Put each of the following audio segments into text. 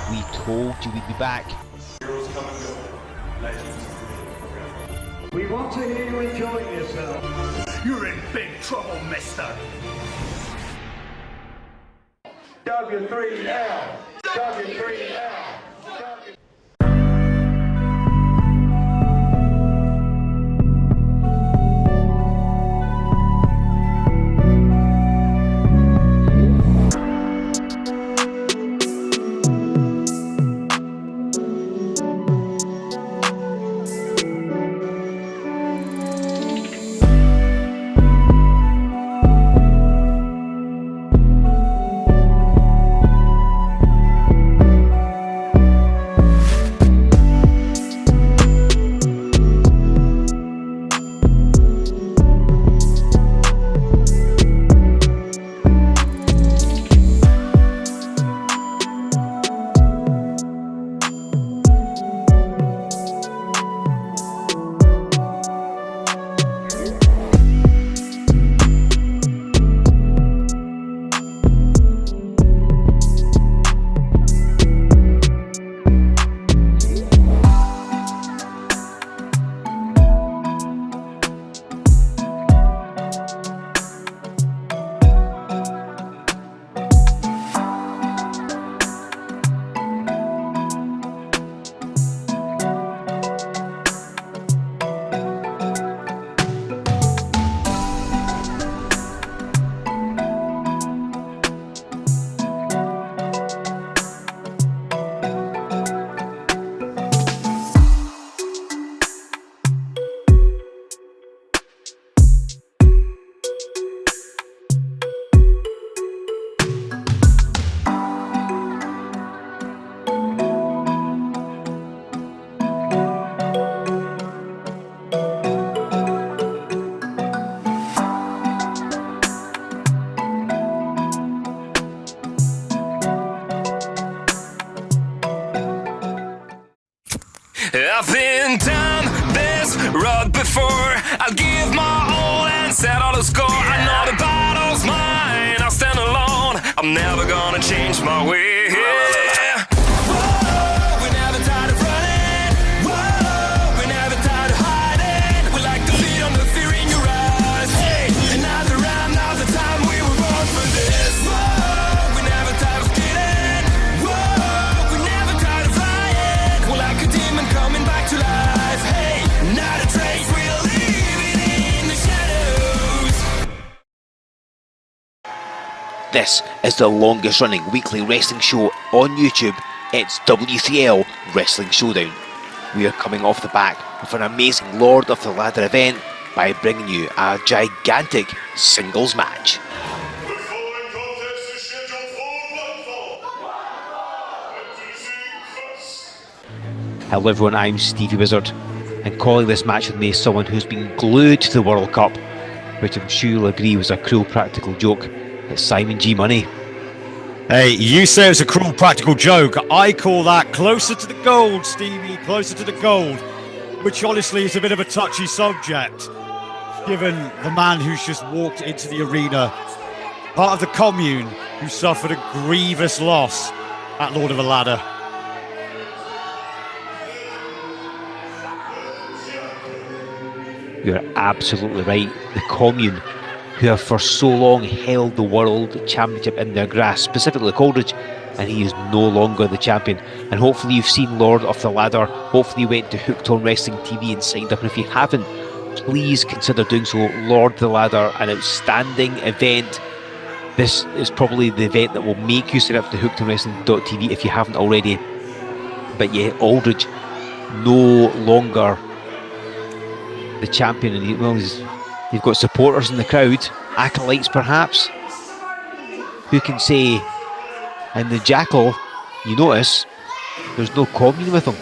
We told you we'd be back. We want to hear you enjoying yourself. You're in big trouble, mister. W3L. W3L. I've been down this road before. I'll give my all and settle the score. I know the battle's mine. I'll stand alone. I'm never gonna change my way. Whoa, we're never tired of running. Whoa, we're never tired of hiding. We like the beat on the fear in your eyes. Hey, another round, now's the time we were born for this. Whoa, we're never tired of kidding. Whoa, we're never tired of lying. We're like a demon coming back to life. Hey, not a trace, we're living in the shadows. This is the longest running weekly wrestling show on YouTube. It's W3L Wrestling Showdown. We are coming off the back of an amazing Lord of the Ladder event by bringing you a gigantic singles match. The following contest is scheduled for one fall. Introducing first. Hello everyone, I'm Stevie Wizard, and calling this match with me is someone who's been glued to the World Cup, which I'm sure you'll agree was a cruel practical joke. It's Simon G Money. Hey, you say it's a cruel practical joke. I call that closer to the gold, Stevie, closer to the gold, which honestly is a bit of a touchy subject, given the man who's just walked into the arena, part of the Commune, who suffered a grievous loss at Lord of the Ladder. You're absolutely right. The Commune, who have for so long held the World Championship in their grasp, specifically Coldridge, and he is no longer the champion. And hopefully you've seen Lord of the Ladder. Hopefully you went to Hooked on Wrestling TV and signed up. And if you haven't, please consider doing so. Lord of the Ladder, an outstanding event. This is probably the event that will make you sign up to Hooked on Wrestling.tv if you haven't already. But yeah, Aldridge no longer the champion, and you've got supporters in the crowd, acolytes perhaps, who can say, and the Jackal, you notice, there's no Commune with them.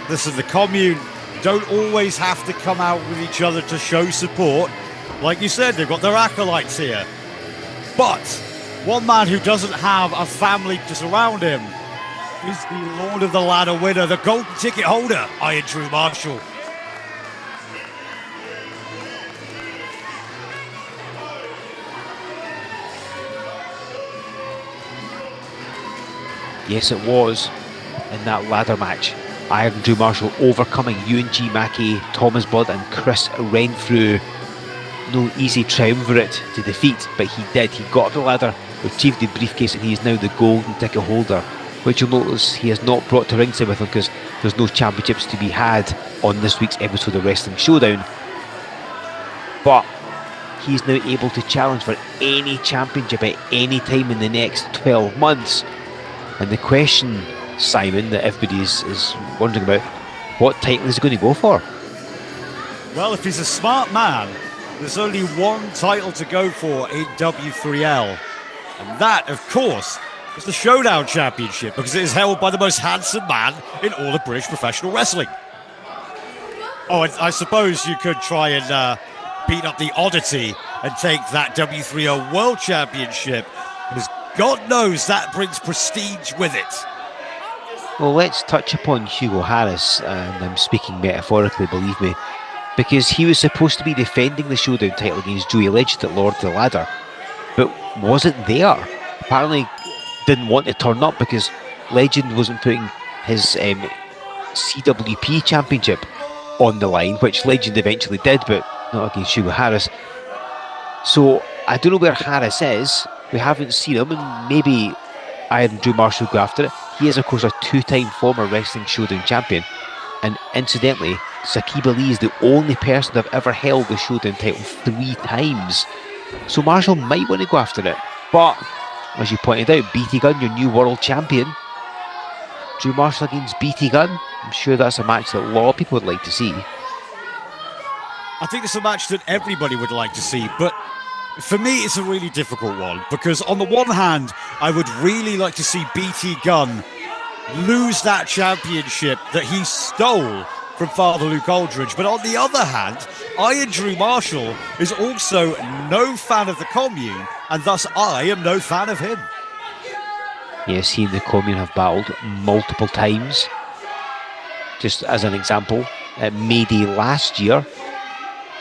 Listen, the Commune don't always have to come out with each other to show support. Like you said, they've got their acolytes here. But one man who doesn't have a family to surround him is the Lord of the Ladder winner, the golden ticket holder, Iron Drew Marshall. Yes, it was in that ladder match. Iron Drew Marshall overcoming UNG Mackey, Thomas Blood and Chris Renfrew. No easy triumvirate to defeat, but he did. He got up the ladder, retrieved the briefcase, and he is now the golden ticket holder, which you'll notice he has not brought to ringside with him because there's no championships to be had on this week's episode of Wrestling Showdown. But he's now able to challenge for any championship at any time in the next 12 months. And the question, Simon, that everybody is wondering about, what title is he going to go for? Well, if he's a smart man, there's only one title to go for in W3L. And that, of course, is the Showdown Championship, because it is held by the most handsome man in all of British professional wrestling. Oh, and I suppose you could try and beat up the oddity and take that W3L World Championship, because God knows that brings prestige with it. Well, let's touch upon Hugo Harris, and I'm speaking metaphorically, believe me, because he was supposed to be defending the Showdown title against Joey Legend at Lord of the Ladder, but wasn't there. Apparently didn't want to turn up because Legend wasn't putting his CWP Championship on the line, which Legend eventually did, but not against Hugo Harris. So I don't know where Harris is. We haven't seen him, and maybe Iron Drew Marshall go after it. He is, of course, a two-time former Wrestling Showdown champion, and incidentally, Sakiba Lee is the only person to have ever held the Showdown title 3 times. So Marshall might want to go after it, but as you pointed out, BT Gunn, your new world champion. Drew Marshall against BT Gunn. I'm sure that's a match that a lot of people would like to see. I think it's a match that everybody would like to see, but for me it's a really difficult one, because on the one hand, I would really like to see BT Gunn lose that championship that he stole from Father Luke Aldridge, but on the other hand, Iron Drew Marshall is also no fan of the Commune, and thus I am no fan of him. Yes, he and the Commune have battled multiple times. Just as an example, at May Day last year,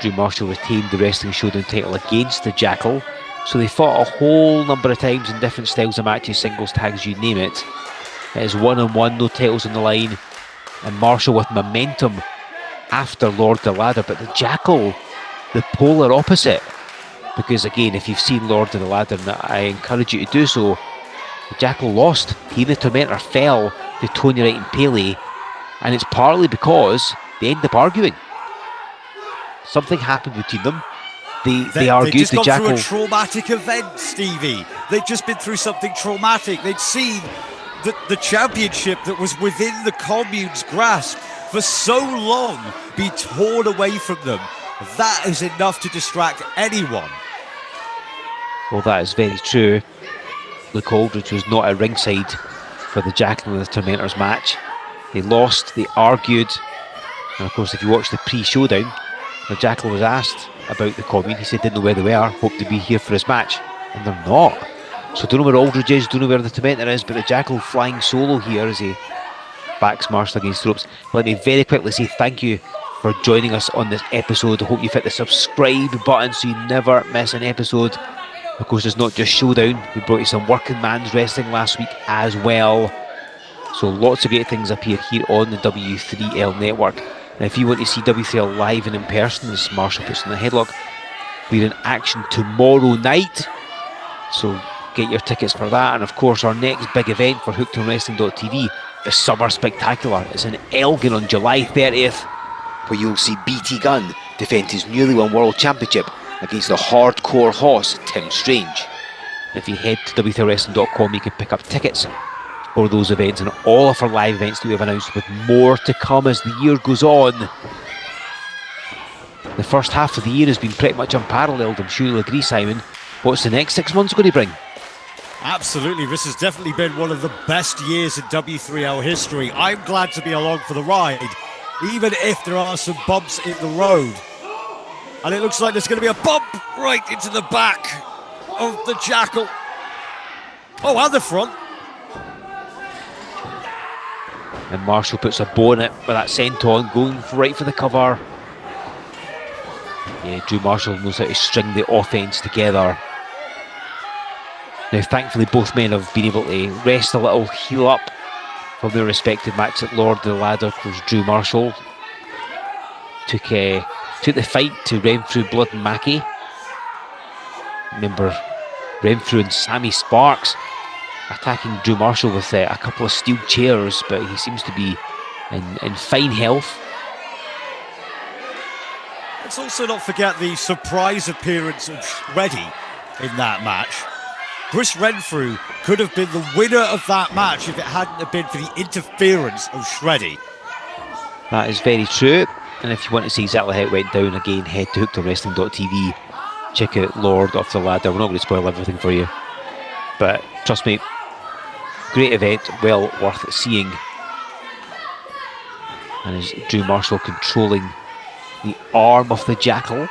Drew Marshall retained the Wrestling Showdown title against the Jackal, so they fought a whole number of times in different styles of matches, singles, tags, you name it. It is 1-on-1, no titles on the line, and Marshall with momentum after Lord of the Ladder, but the Jackal, the polar opposite. Because again, if you've seen Lord of the Ladder, and I encourage you to do so, the Jackal lost. He and the Tormentor fell to Tony Wright and Paley, and it's partly because they ended up arguing. Something happened between them. They argued. They'd just the gone Jackal through a traumatic event, Stevie. They'd just been through something traumatic. They'd seen the championship that was within the Commune's grasp for so long be torn away from them. That is enough to distract anyone. Well, that is very true. Luke Aldridge was not at ringside for the Jackal and the Tormentors match. They lost, they argued, and of course if you watch the pre-showdown, the Jackal was asked about the Commune. He said didn't know where they were, hoped to be here for his match, and they're not. So don't know where Aldridge is, don't know where the Tormentor is, but the Jackal flying solo here as he backs Marshall against the ropes. Let me very quickly say thank you for joining us on this episode. I hope you've hit the subscribe button so you never miss an episode. Of course, it's not just Showdown. We brought you some working man's wrestling last week as well. So lots of great things appear here on the W3L network. Now, if you want to see W3L live and in person, as Marshall puts in the headlock, we're in action tomorrow night. So get your tickets for that. And of course, our next big event for HookedOnWrestling.tv, the Summer Spectacular, is in Elgin on July 30th, where you'll see BT Gunn defend his newly won World Championship against the hardcore hoss, Tim Strange. If you head to W3LWrestling.com, you can pick up tickets for those events and all of our live events that we have announced, with more to come as the year goes on. The first half of the year has been pretty much unparalleled, I'm sure you'll agree, Simon. What's the next 6 months going to bring? Absolutely, this has definitely been one of the best years in W3L history. I'm glad to be along for the ride, even if there are some bumps in the road. And it looks like there's going to be a bump right into the back of the Jackal. Oh, and the front. And Marshall puts a bow on it with that senton, going right for the cover. Yeah, Drew Marshall knows how to string the offense together. Now, thankfully, both men have been able to rest a little, heal up from their respective match at Lord of the Ladder. Of course, Drew Marshall took the fight to Renfrew, Blood and Mackie. Remember, Renfrew and Sammy Sparks attacking Drew Marshall with a couple of steel chairs, but he seems to be in fine health. Let's also not forget the surprise appearance of Shreddy in that match. Chris Renfrew could have been the winner of that match if it hadn't have been for the interference of Shreddy. That is very true. And if you want to see exactly how it went down, again, head to hookedonwrestling.tv. Check out Lord of the Ladder. We're not going to spoil everything for you, but trust me, great event, well worth seeing. And as Drew Marshall controlling the arm of the Jackal.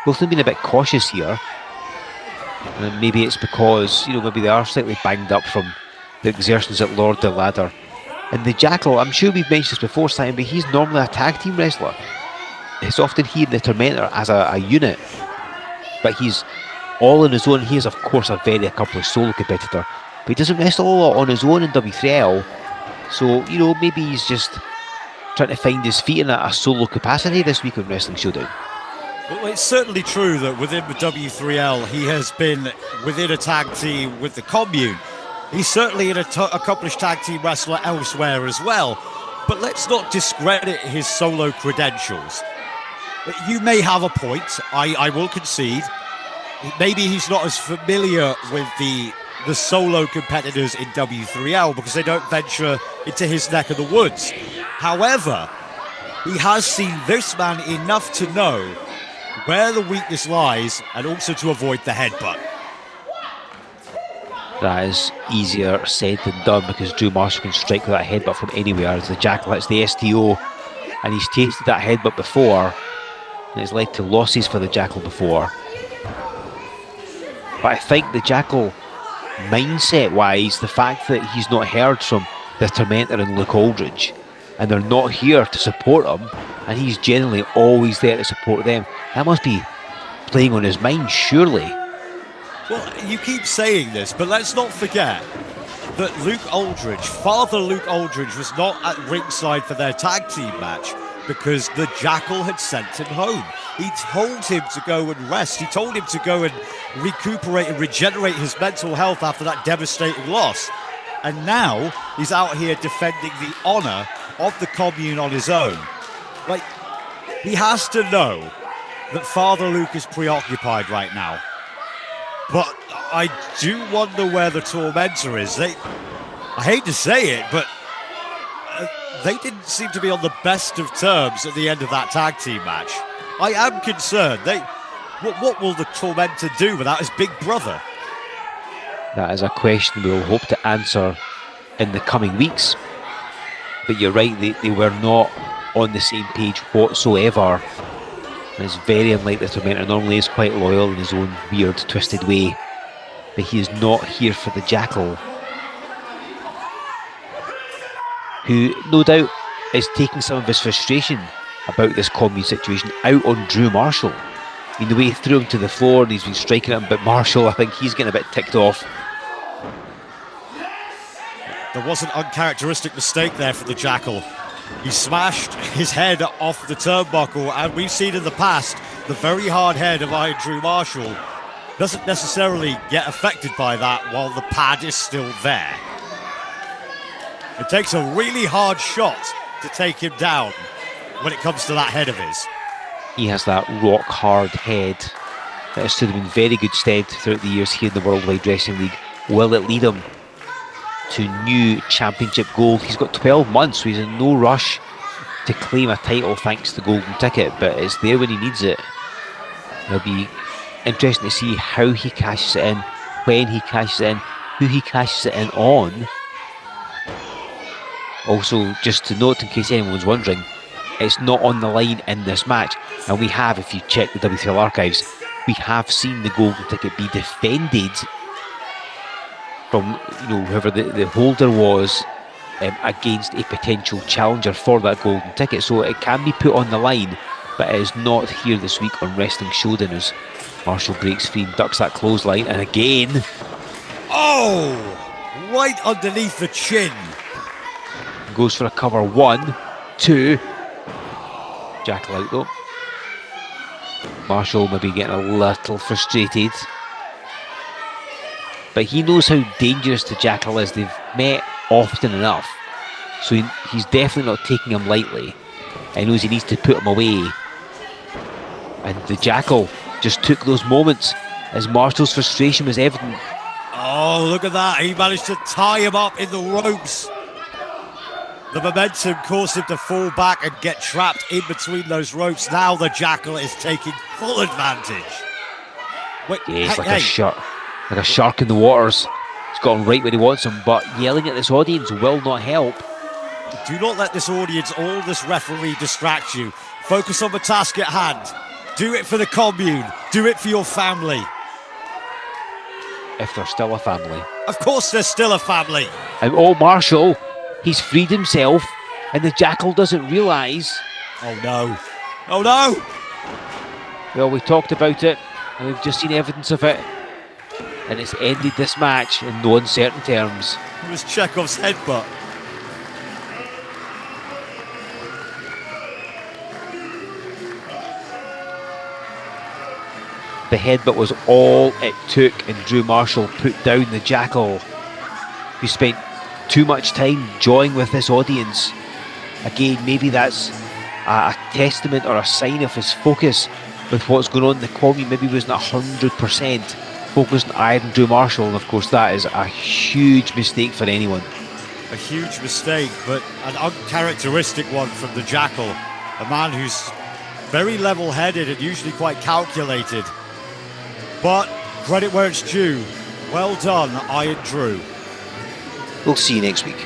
Both of them being a bit cautious here. And maybe it's because, maybe they are slightly banged up from the exertions at Lord of the Ladder. And the Jackal, I'm sure we've mentioned this before, Simon, but he's normally a tag team wrestler. It's often he and the Tormentor as a unit. But he's all on his own. He is, of course, a very accomplished solo competitor. But he doesn't wrestle a lot on his own in W3L. So, maybe he's just trying to find his feet in a solo capacity this week on Wrestling Showdown. Well, it's certainly true that within the W3L, he has been within a tag team with the Commune. He's certainly an accomplished tag team wrestler elsewhere as well. But let's not discredit his solo credentials. You may have a point, I will concede. Maybe he's not as familiar with the solo competitors in W3L because they don't venture into his neck of the woods. However, he has seen this man enough to know where the weakness lies and also to avoid the headbutt. That is easier said than done because Drew Marshall can strike with that headbutt from anywhere as the Jackal hits the STO, and he's tasted that headbutt before and it's led to losses for the Jackal before. But I think the Jackal, mindset wise, the fact that he's not heard from the Tormentor and Luke Aldridge and they're not here to support him, and he's generally always there to support them, that must be playing on his mind, surely. Well, you keep saying this, but let's not forget that Luke Aldridge, Father Luke Aldridge, was not at ringside for their tag team match because the Jackal had sent him home. He told him to go and rest. He told him to go and recuperate and regenerate his mental health after that devastating loss. And now he's out here defending the honour of the Commune on his own. Like, he has to know that Father Luke is preoccupied right now. But I do wonder where the Tormentor is. I hate to say it, but they didn't seem to be on the best of terms at the end of that tag team match. I am concerned. What will the Tormentor do without his big brother? That is a question we will hope to answer in the coming weeks. But you're right, they were not on the same page whatsoever. And it's very unlike the Tormentor. Normally is quite loyal in his own weird, twisted way. But he is not here for the Jackal, who no doubt is taking some of his frustration about this Commune situation out on Drew Marshall. I mean, the way he threw him to the floor and he's been striking at him, but Marshall, I think he's getting a bit ticked off. There was an uncharacteristic mistake there for the Jackal. He smashed his head off the turnbuckle, and we've seen in the past the very hard head of Iron Drew Marshall doesn't necessarily get affected by that while the pad is still there. It takes a really hard shot to take him down when it comes to that head of his. He has that rock hard head that has stood him in very good stead throughout the years here in the Worldwide Wrestling League. Will it lead him to new championship gold? He's got 12 months, so he's in no rush to claim a title thanks to the golden ticket, but it's there when he needs it. It'll be interesting to see how he cashes it in, when he cashes it in, who he cashes it in on. Also, just to note, in case anyone's wondering, it's not on the line in this match, and we have, if you check the W3L archives, we have seen the golden ticket be defended from whoever the holder was against a potential challenger for that golden ticket, so it can be put on the line, but it is not here this week on Wrestling Showdown, as Marshall breaks free and ducks that clothesline, and again. Oh! Right underneath the chin. Goes for a cover. 1, 2. Jackal out though. Marshall maybe getting a little frustrated. But he knows how dangerous the Jackal is. They've met often enough. So he's definitely not taking him lightly. He knows he needs to put him away. And the Jackal just took those moments as Marshall's frustration was evident. Oh, look at that. He managed to tie him up in the ropes. The momentum caused him to fall back and get trapped in between those ropes. Now the Jackal is taking full advantage. Wait, Yeah, it's like a shark in the waters. He's got him right where he wants him, but yelling at this audience will not help. Do not let this audience or this referee distract you. Focus on the task at hand. Do it for the commune. Do it for your family. If they're still a family. Of course they're still a family. And Marshall, he's freed himself, and the Jackal doesn't realise. Oh no. Oh no! Well, we talked about it, and we've just seen evidence of it. And it's ended this match in no uncertain terms. It was Chekhov's headbutt. The headbutt was all it took, and Drew Marshall put down the Jackal, who spent too much time jawing with this audience. Again, maybe that's a testament or a sign of his focus with what's going on. The commune maybe wasn't 100% focused on Iron Drew Marshall, and of course that is a huge mistake for anyone. A huge mistake, but an uncharacteristic one from the Jackal. A man who's very level-headed and usually quite calculated. But credit where it's due. Well done, Iron Drew. We'll see you next week.